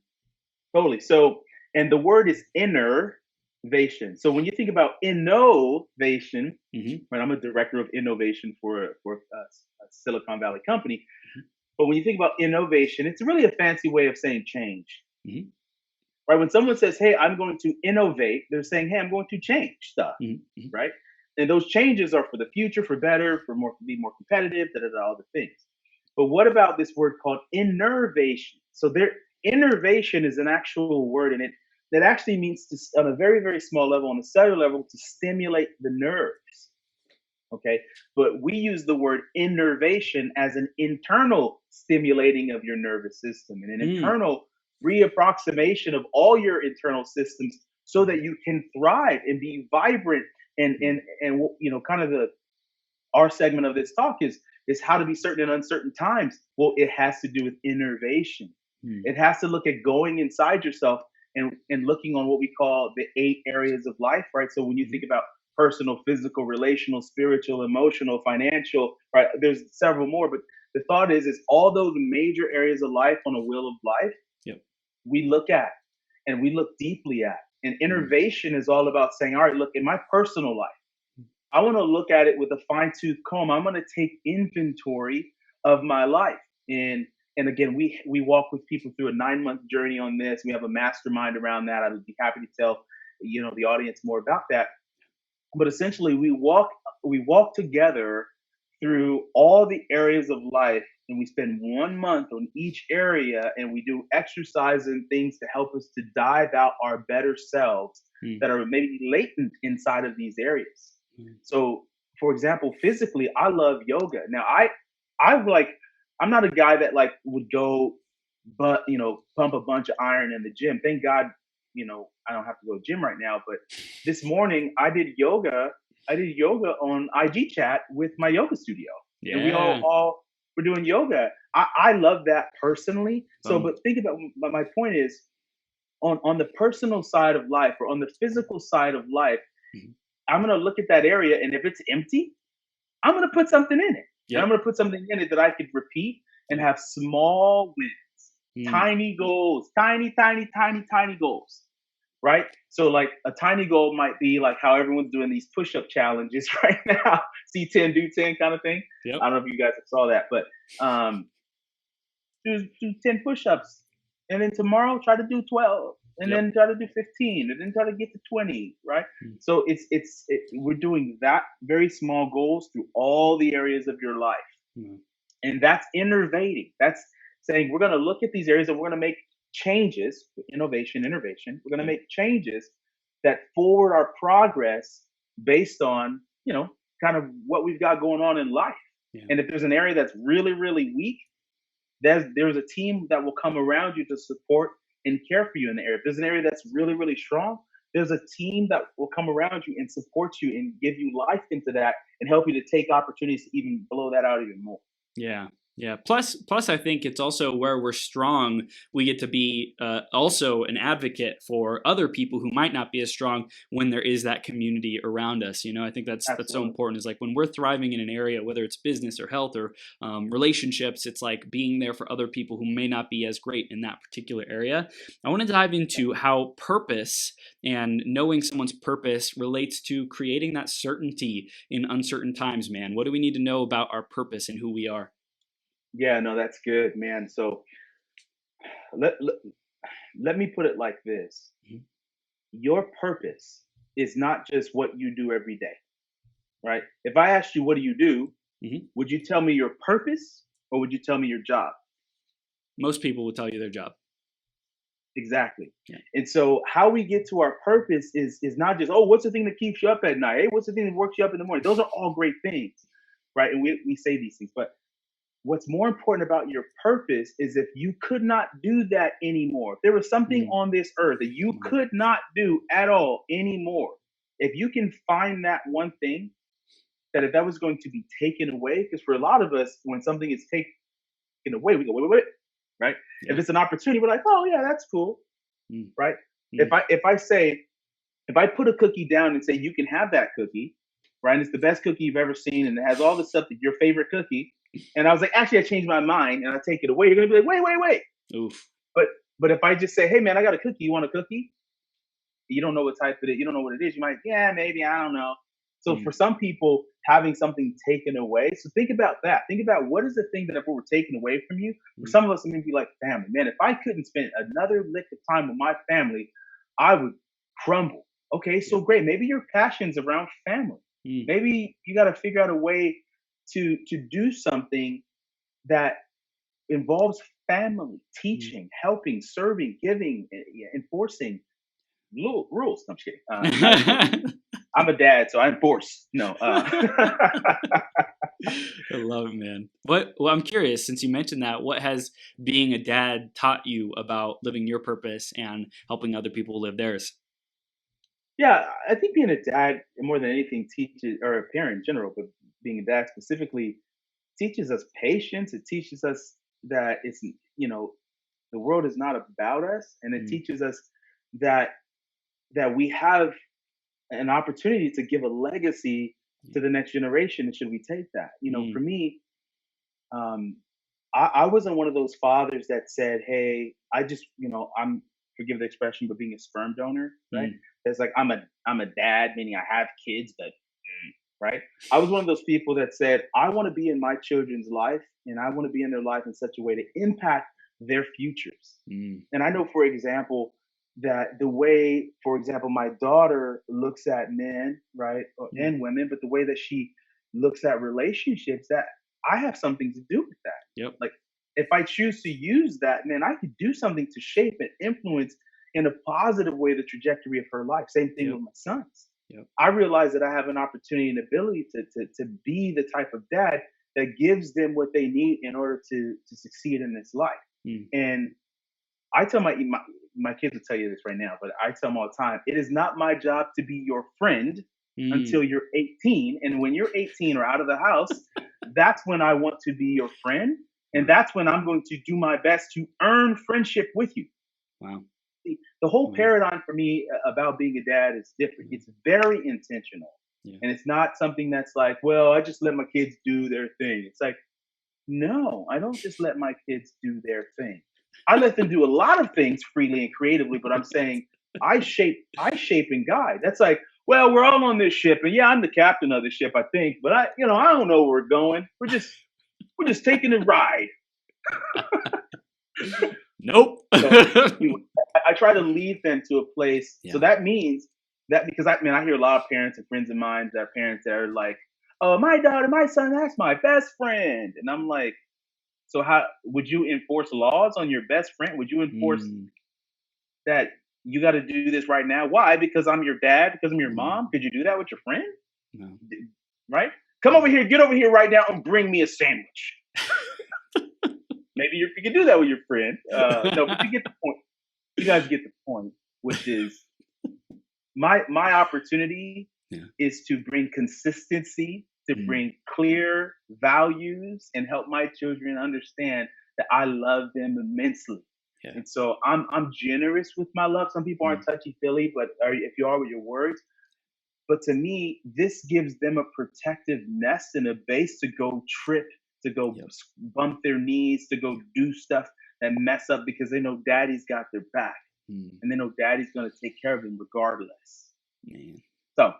totally. So, and the word is innovation. So when you think about innovation, Mm-hmm. right, I'm a director of innovation for a Silicon Valley company. Mm-hmm. But when you think about innovation, it's really a fancy way of saying change, Mm-hmm. right? When someone says, "Hey, I'm going to innovate," they're saying, "Hey, I'm going to change stuff," Mm-hmm. right? And those changes are for the future, for better, for more, to be more competitive, da da da, all the things. But what about this word called innervation? So there, innervation is an actual word, and it actually means to, on a very very small level, on a cellular level, to stimulate the nerves. Okay, but we use the word innervation as an internal stimulating of your nervous system and an Mm. internal reapproximation of all your internal systems so that you can thrive and be vibrant and kind of the our segment of this talk is how to be certain in uncertain times. Well, it has to do with innervation. Mm. It has to look at going inside yourself and looking on what we call the 8 areas of life, right? So when you think about personal, physical, relational, spiritual, emotional, financial, right? There's several more, but the thought is all those major areas of life on a wheel of life Yep. we look at and we look deeply at. And Mm. innovation is all about saying, all right, look, in my personal life, I want to look at it with a fine tooth comb. I'm going to take inventory of my life. And again, we walk with people through a 9 month journey on this. We have a mastermind around that. I would be happy to tell the audience more about that. But essentially, we walk together through all the areas of life, and we spend 1 month on each area, and we do exercise and things to help us to dive out our better selves Mm. that are maybe latent inside of these areas. Mm. So, for example, physically, I love yoga. Now, I like, I'm not a guy that like would go, but pump a bunch of iron in the gym. Thank God, I don't have to go to the gym right now. But this morning, I did yoga. I did yoga on IG chat with my yoga studio, and we all Yeah. all were doing yoga. I love that personally. So, Um, but think about, but my point is, on the personal side of life or on the physical side of life, mhm. I'm gonna look at that area, and if it's empty, I'm gonna put something in it, and I'm Yep. gonna put something in it that I could repeat and Yep. have small wins, Mm. tiny goals, tiny, tiny, tiny, tiny goals, right? So like a tiny goal might be like how everyone's doing these push-up challenges right now, see 10, do 10 kind of thing. Yep. I don't know if you guys saw that, but um, do 10 push-ups, and then tomorrow try to do 12. and Yep. then try to do 15, and then try to get to 20, right? Mm. So we're doing that very small goals through all the areas of your life. Mm. And that's innovating. That's saying we're going to look at these areas and we're going to make changes, innovation, innovation. We're going to Yeah. make changes that forward our progress based on, kind of what we've got going on in life. Yeah. And if there's an area that's really, really weak, there's a team that will come around you to support and care for you in the area. If there's an area that's really, really strong, there's a team that will come around you and support you and give you life into that and help you to take opportunities to even blow that out even more. Yeah. Yeah. Plus, I think it's also where we're strong. We get to be also an advocate for other people who might not be as strong when there is that community around us. I think that's so Absolutely. important. Is like when we're thriving in an area, whether it's business or health or relationships, it's like being there for other people who may not be as great in that particular area. I want to dive into how purpose and knowing someone's purpose relates to creating that certainty in uncertain times. Man, what do we need to know about our purpose and who we are? Yeah, no, that's good, man. So let, let, let me put it like this. Mhm. Your purpose is not just what you do every day, right? If I asked you, what do you do? Mhm. Would you tell me your purpose or would you tell me your job? Most people will tell you their job. Exactly. Yeah. And so how we get to our purpose is not just, oh, what's the thing that keeps you up at night? Hey, what's the thing that works you up in the morning? Those are all great things, right? And we say these things, but what's more important about your purpose is if you could not do that anymore, if there was something Mm, on this earth that you mm, could not do at all anymore, if you can find that one thing, that if that was going to be taken away, because for a lot of us, when something is taken away, we go, wait, wait, wait, right? If yeah. it's an opportunity, we're like, oh yeah, that's cool, Mm, right? If mm, I if I say if I put a cookie down and say you can have that cookie, right? And it's the best cookie you've ever seen, and it has all the stuff that your favorite cookie. And I was like, actually, I changed my mind, and I take it away. You're gonna be like, wait, wait, wait. oof. But but if I just say, hey man, I got a cookie. You want a cookie? You don't know what type it is. You don't know what it is. You might, yeah, maybe. I don't know. So Mm, for some people, having something taken away. So think about that. Think about what is the thing that if it were taken away from you. For mm, some of us, it may be like family. Man, if I couldn't spend another lick of time with my family, I would crumble. Okay, yeah. so great. Maybe your passion's around family. Mm, Maybe you got to figure out a way to do something that involves family, teaching, helping, serving, giving, yeah, enforcing rules. No, I'm just kidding. Not enforcing. mm. I'm a dad, so I enforce. No. I love it, man. Well, I'm curious, since you mentioned that, what has being a dad taught you about living your purpose and helping other people live theirs? Yeah, I think being a dad more than anything teaches, or a parent in general, but being a dad specifically teaches us patience. It teaches us that the world is not about us, and it Mm, teaches us that we have an opportunity to give a legacy yeah. to the next generation. And should we take that? For Mm, me, um, I wasn't one of those fathers that said, "Hey, I just, I'm forgive the expression, but being a sperm donor, right? mm, It's like I'm a dad, meaning I have kids, but right? I was one of those people that said, I want to be in my children's life, and I want to be in their life in such a way to impact their futures. mm, And I know, for example, that the way, for example, my daughter looks at men, right, mm. and women, but the way that she looks at relationships, that I have something to do with that. Yep. Like, if I choose to use that, man, I could do something to shape and influence in a positive way the trajectory of her life. Same thing Yep. with my sons. Yep. I realize that I have an opportunity and ability to be the type of dad that gives them what they need in order to succeed in this life. Mm, And I tell my kids will tell you this right now, but I tell them all the time, it is not my job to be your friend mm, until you're 18. And when you're 18 or out of the house, that's when I want to be your friend. And wow. that's when I'm going to do my best to earn friendship with you. Wow. The whole Wow. paradigm for me about being a dad is different. Mm, It's very intentional. yeah. And it's not something that's like, well, I just let my kids do their thing. It's like, no, I don't just let my kids do their thing. I let them do a lot of things freely and creatively, but I'm saying I shape and guide. That's like, well, we're all on this ship, and yeah, I'm the captain of the ship, I think, but I don't know where we're going. We're just taking a ride. Nope. So anyway, I try to lead them to a place. So Yeah. that means that, because I hear a lot of parents and friends of mine that are parents that are like, oh, my son, that's my best friend. And I'm like, so how would you enforce laws on your best friend? Would you enforce Mm, that you got to do this right now? Why? Because I'm your dad? Because I'm your mm, mom? Could you do that with your friend? no. Right? Come over here, get over here right now and bring me a sandwich. Maybe you can do that with your friend. No, but you get the point. You guys get the point, which is my opportunity Yeah. is to bring consistency, to Mm, bring clear values, and help my children understand that I love them immensely. yeah. And so I'm generous with my love. Some people aren't Mm, touchy feely, but if you are with your words, but to me, this gives them a protective nest and a base to go trip, to go yep. bump their knees, to go do stuff and mess up because they know daddy's got their back Mm, and they know daddy's going to take care of them regardless. man. So,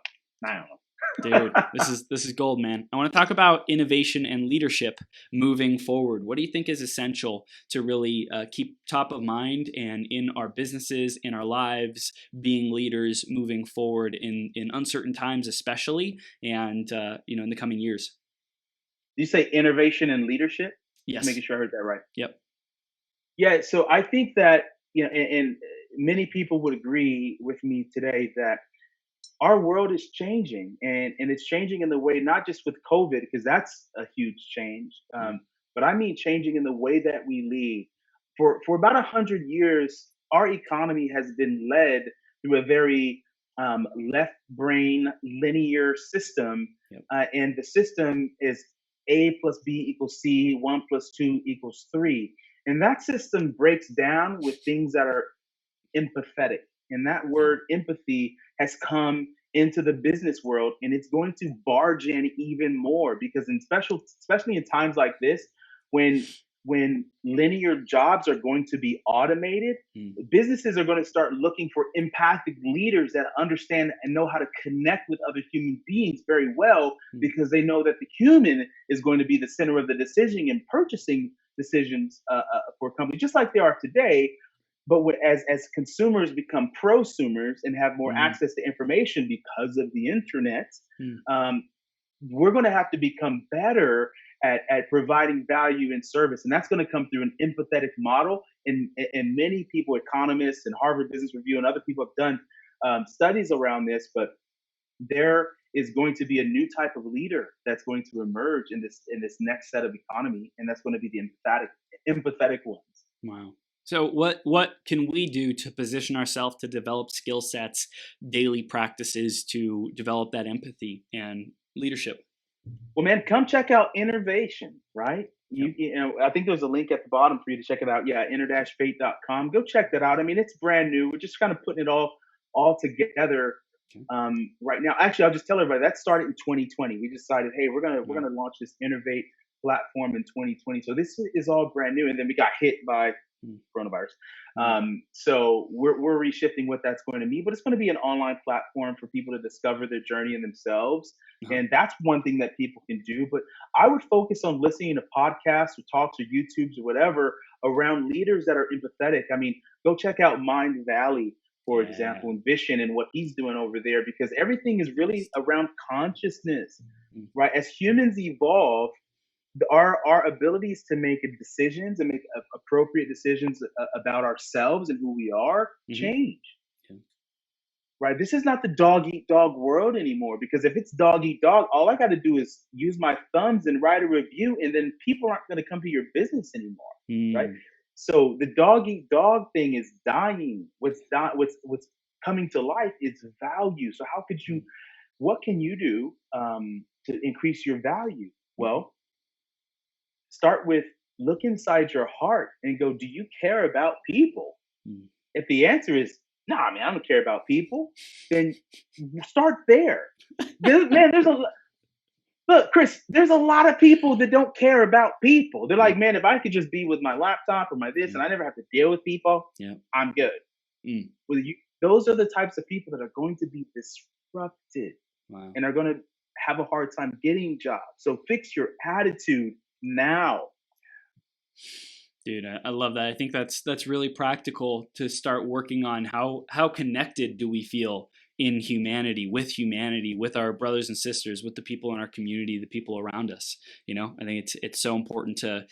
I don't know. Dude, this is gold, man. I want to talk about innovation and leadership moving forward. What do you think is essential to really keep top of mind and in our businesses, in our lives, being leaders moving forward in uncertain times, especially, and in the coming years? You say innovation and leadership? Just Yes. making sure I heard that right. Yep. Yeah, so I think that, and many people would agree with me today that our world is changing, and it's changing in the way, not just with COVID, because that's a huge change, Yeah. but I mean changing in the way that we lead. For about 100 years, our economy has been led through a very left brain linear system, Yep. and the system is A plus B equals C, 1 plus 2 equals 3, and that system breaks down with things that are empathetic. And that Yeah. word empathy has come into the business world, and it's going to barge in even more because especially in times like this, when linear jobs are going to be automated, Mm, businesses are going to start looking for empathic leaders that understand and know how to connect with other human beings very well, mm, because they know that the human is going to be the center of the decision and purchasing decisions for a company, just like they are today. But as consumers become prosumers and have more mm, access to information because of the internet, mm. um, we're going to have to become better at providing value and service. And that's going to come through an empathetic model. And many people, economists and Harvard Business Review and other people have done studies around this, but there is going to be a new type of leader that's going to emerge in this next set of economy, and that's going to be the empathetic ones. Wow. So what can we do to position ourselves to develop skill sets, daily practices to develop that empathy and leadership? Well, man, come check out Innovation, right? Yep. I think there's a link at the bottom for you to check it out. Yeah, inner-faith.com. Go check that out. I mean, it's brand new. We're just kind of putting it all together Okay. right now. Actually, I'll just tell everybody that started in 2020. We decided, hey, we're Wow. gonna launch this Innovate platform in 2020. So this is all brand new, and then we got hit by Mm, coronavirus. mm, So we're reshifting what that's going to mean, but it's going to be an online platform for people to discover their journey in themselves. uh-huh. And that's one thing that people can do. But I would focus on listening to podcasts or talks or YouTubes or whatever around leaders that are empathetic. I mean, go check out Mind Valley, for Yeah. example, and Vision and what he's doing over there, because everything is really around consciousness, Mm, right? As humans evolve, our abilities to make decisions and make appropriate decisions about ourselves and who we are mhm. change, Yeah. right? This is not the dog eat dog world anymore, because if it's dog eat dog, all I got to do is use my thumbs and write a review, and then people aren't going to come to your business anymore, right? Mm, So the dog eat dog thing is dying. What's coming to life is value. So how could you, mm, what can you do to increase your value? mhm, Well, start with, look inside your heart and go, do you care about people? mm. If the answer is, nah, man, I don't care about people, then start there. There's look, Chris, there's a lot of people that don't care about people. They're like, Yep. man, if I could just be with my laptop or my this and Mm, I never have to deal with people, yep. I'm good. Mm, Those are the types of people that are going to be disrupted wow. and are going to have a hard time getting jobs. So fix your attitude now. Dude, I love that. I think that's really practical to start working on how connected do we feel in humanity, with our brothers and sisters, with the people in our community, the people around us. I think it's so important to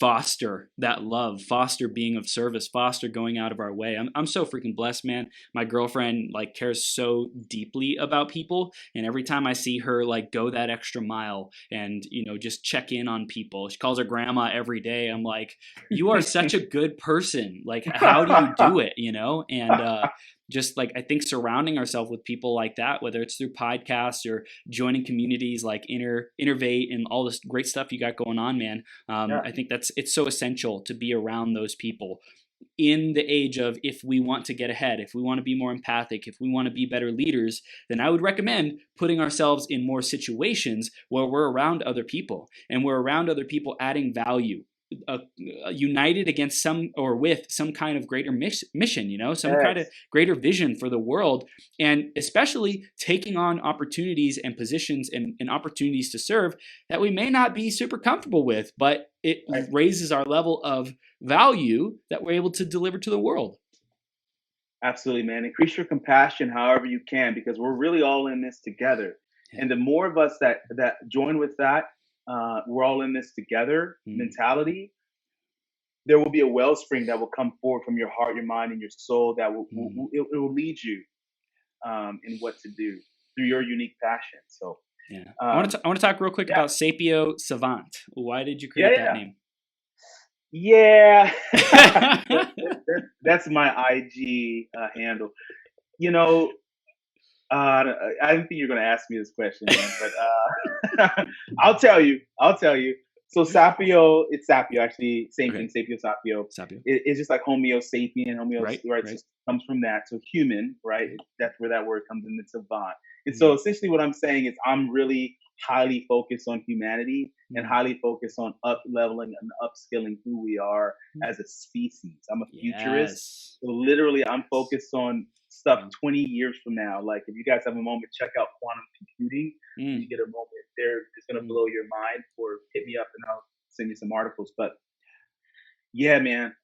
foster that love, foster being of service, foster going out of our way. I'm so freaking blessed, man. My girlfriend like cares so deeply about people, and every time I see her like go that extra mile and just check in on people, she calls her grandma every day. I'm like, you are such a good person. Like, how do you do it? And just like I think surrounding ourselves with people like that, whether it's through podcasts or joining communities like Innervate and all this great stuff you got going on, man. Yeah. I think it's so essential to be around those people in the age of, if we want to get ahead, if we want to be more empathic, if we want to be better leaders, then I would recommend putting ourselves in more situations where we're around other people and we're around other people adding value. United against some or with some kind of greater mission, some kind of Yes. greater vision for the world, and especially taking on opportunities and positions and opportunities to serve that we may not be super comfortable with, but it Right. raises our level of value that we're able to deliver to the world. Absolutely, man. Increase your compassion however you can, because we're really all in this together. Yeah. And the more of us that join with that, we're all in this together mentality. There will be a wellspring that will come forward from your heart, your mind, and your soul that it will lead you in what to do through your unique passion. So, Yeah. um, I want to talk real quick yeah, about Sapio Savant. Why did you yeah, create that yeah, name? yeah. That's my IG handle. You know, I didn't think you were going to ask me this question, man, but I'll tell you. I'll tell you. So Sapio, it's Sapio actually, same Okay. thing, Sapio, Sapio. Sapio. It's just like Homo sapien, Right. right? Right. So comes from that. So human, right? That's where that word comes in. It's savant. And Mm. so essentially what I'm saying is I'm really highly focused on humanity and Mm. highly focused on up leveling and upskilling who we are as a species. I'm a futurist. Yes. So literally I'm focused on stuff Mm. 20 years from now. Like if you guys have a moment, check out quantum computing. If you get a moment there, it's gonna blow your mind. Or hit me up and I'll send you some articles. But yeah, man,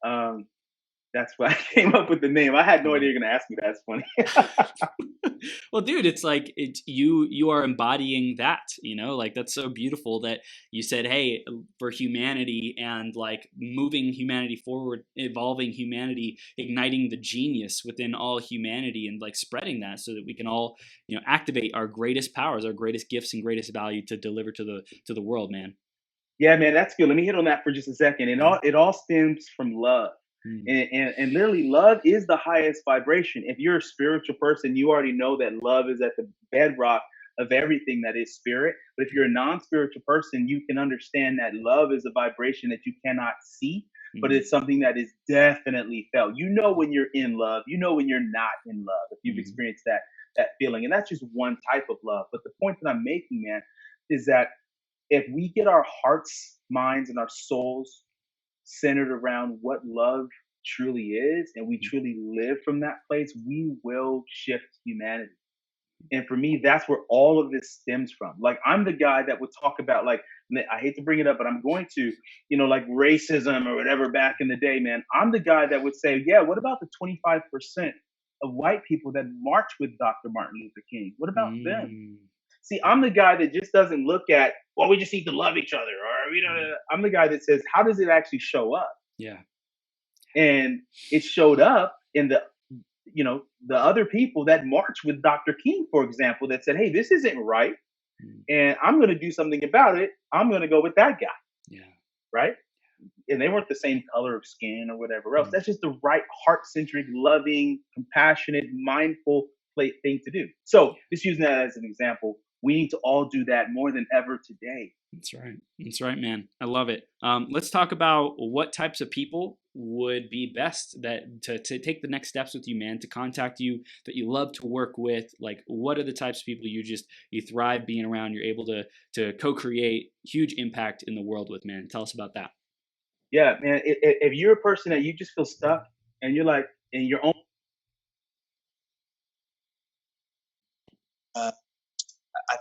that's why I came up with the name. I had no idea you're gonna ask me that. That's funny. Well, dude, it's like you are embodying that, like that's so beautiful that you said, hey, for humanity and like moving humanity forward, evolving humanity, igniting the genius within all humanity and like spreading that so that we can all, activate our greatest powers, our greatest gifts and greatest value to deliver to the world, man. Yeah, man, that's good. Let me hit on that for just a second. Yeah. It all stems from love. Mm. And literally love is the highest vibration. If you're a spiritual person, you already know that love is at the bedrock of everything that is spirit. But if you're a non-spiritual person, you can understand that love is a vibration that you cannot see, but Mm. it's something that is definitely felt. You know when you're in love, you know when you're not in love, if you've experienced that feeling. And that's just one type of love. But the point that I'm making, man, is that if we get our hearts, minds, and our souls centered around what love truly is, and we truly live from that place, we will shift humanity. And for me, that's where all of this stems from. Like, I'm the guy that would talk about, like, I hate to bring it up, but I'm going to, like racism or whatever back in the day, man. I'm the guy that would say, yeah, what about the 25% of white people that marched with Dr. Martin Luther King? What about them? Mm. See, I'm the guy that just doesn't look at, well, we just need to love each other, or I'm the guy that says, how does it actually show up? Yeah. And it showed up in the other people that marched with Dr. King, for example, that said, hey, this isn't right, and I'm going to do something about it. I'm going to go with that guy. Yeah. Right. And they weren't the same color of skin or whatever else. That's just the right heart-centric, loving, compassionate, mindful thing to do. So just using that as an example, we need to all do that more than ever today. That's right. That's right, man. I love it. Let's talk about what types of people would be best to take the next steps with you, man, to contact you, that you love to work with. Like, what are the types of people you thrive being around, you're able to co-create huge impact in the world with, man? Tell us about that. Yeah, man. If you're a person that you just feel stuck and you're like in your own, I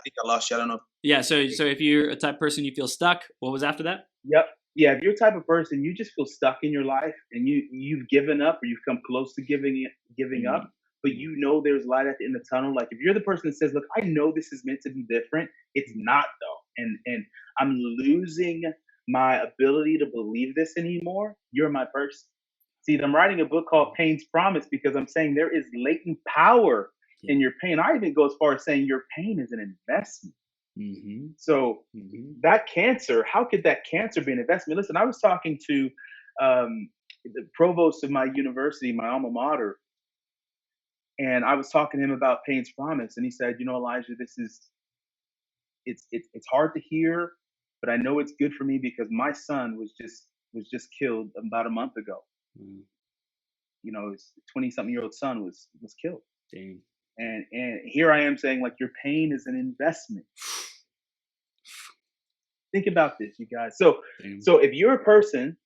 think I lost you. I don't know. Yeah. So if you're a type of person you feel stuck, what was after that? Yep. yeah, if you're the type of person you just feel stuck in your life and you've given up or you've come close to giving Mm, up, but you know there's light at the end of the tunnel. Like if you're the person that says, "Look, I know this is meant to be different. It's not though," and I'm losing my ability to believe this anymore. You're my person. See, I'm writing a book called Pain's Promise because I'm saying there is latent power yeah. in your pain. I even go as far as saying your pain is an investment. Hmm. So Hmm. that cancer, how could that cancer be an investment? Listen, I was talking to the provost of my university, my alma mater, and I was talking to him about Pain's Promise, and he said, "You know, Elijah, this is it's hard to hear, but I know it's good for me because my son was just killed about a month ago. Mm, You know, his 20-something-year-old son was killed, dang. and here I am saying like your pain is an investment. Think about this, you guys. So Dang. so if you're a person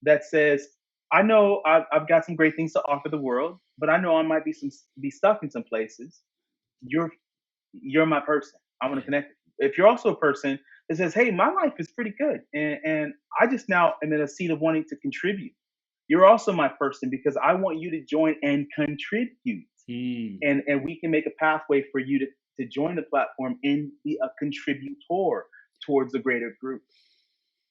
that says, I know I've got some great things to offer the world, but I know I might be stuck in some places. You're you're my person. I want to Yeah. connect with you. If you're also a person that says, hey, my life is pretty good, and I just now am in a seat of wanting to contribute. You're also my person because I want you to join and contribute, Mm, and we can make a pathway for you to join the platform and be a contributor towards the greater group.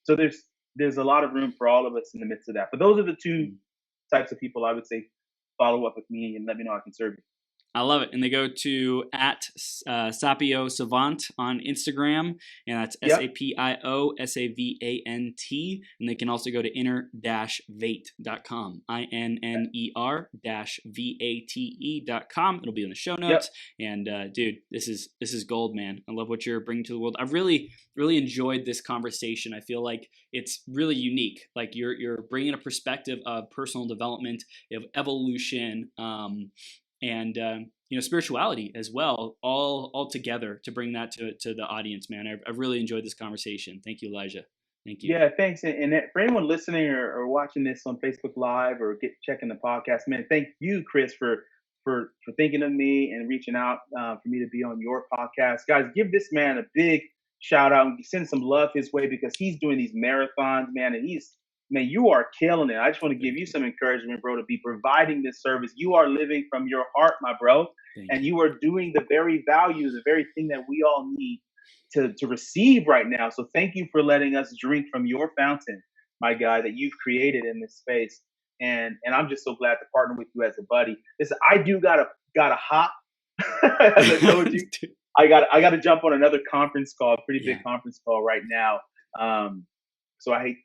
So there's a lot of room for all of us in the midst of that. But those are the two mm. types of people I would say follow up with me and let me know I can serve you. I love it. And they go to at Sapio Savant on Instagram, and that's Yep. SAPIO SAVANT. And they can also go to inner-vate.com, INNER-VATE.com. It'll be in the show Yep. notes. And dude, this is gold, man. I love what you're bringing to the world. I've really enjoyed this conversation. I feel like it's really unique. Like you're bringing a perspective of personal development, of evolution. And spirituality as well, all together to bring that to the audience, man. I've really enjoyed this conversation. Thank you, Elijah. Thank you. Yeah, thanks. And for anyone listening or watching this on Facebook Live or checking the podcast, man, thank you, Chris, for thinking of me and reaching out for me to be on your podcast. Guys, give this man a big shout out and send some love his way because he's doing these marathons, man, and man, you are killing it. I just want to give Thank you you. some encouragement, bro, to be providing this service. You are living from your heart, my bro, Thank and you. you are doing the very value, the very thing that we all need to receive right now. So thank you for letting us drink from your fountain, my guy, that you've created in this space. And I'm just so glad to partner with you as a buddy. Listen, I do gotta hop. As I told you, I gotta jump on another conference call, a pretty big Yeah. conference call right now. So I hate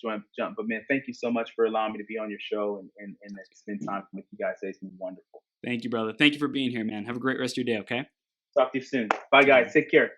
to jump, but man, thank you so much for allowing me to be on your show and spend time with you guys. It's been wonderful. Thank you, brother. Thank you for being here, man. Have a great rest of your day. Okay. Talk to you soon. Bye, All guys. right. Take care.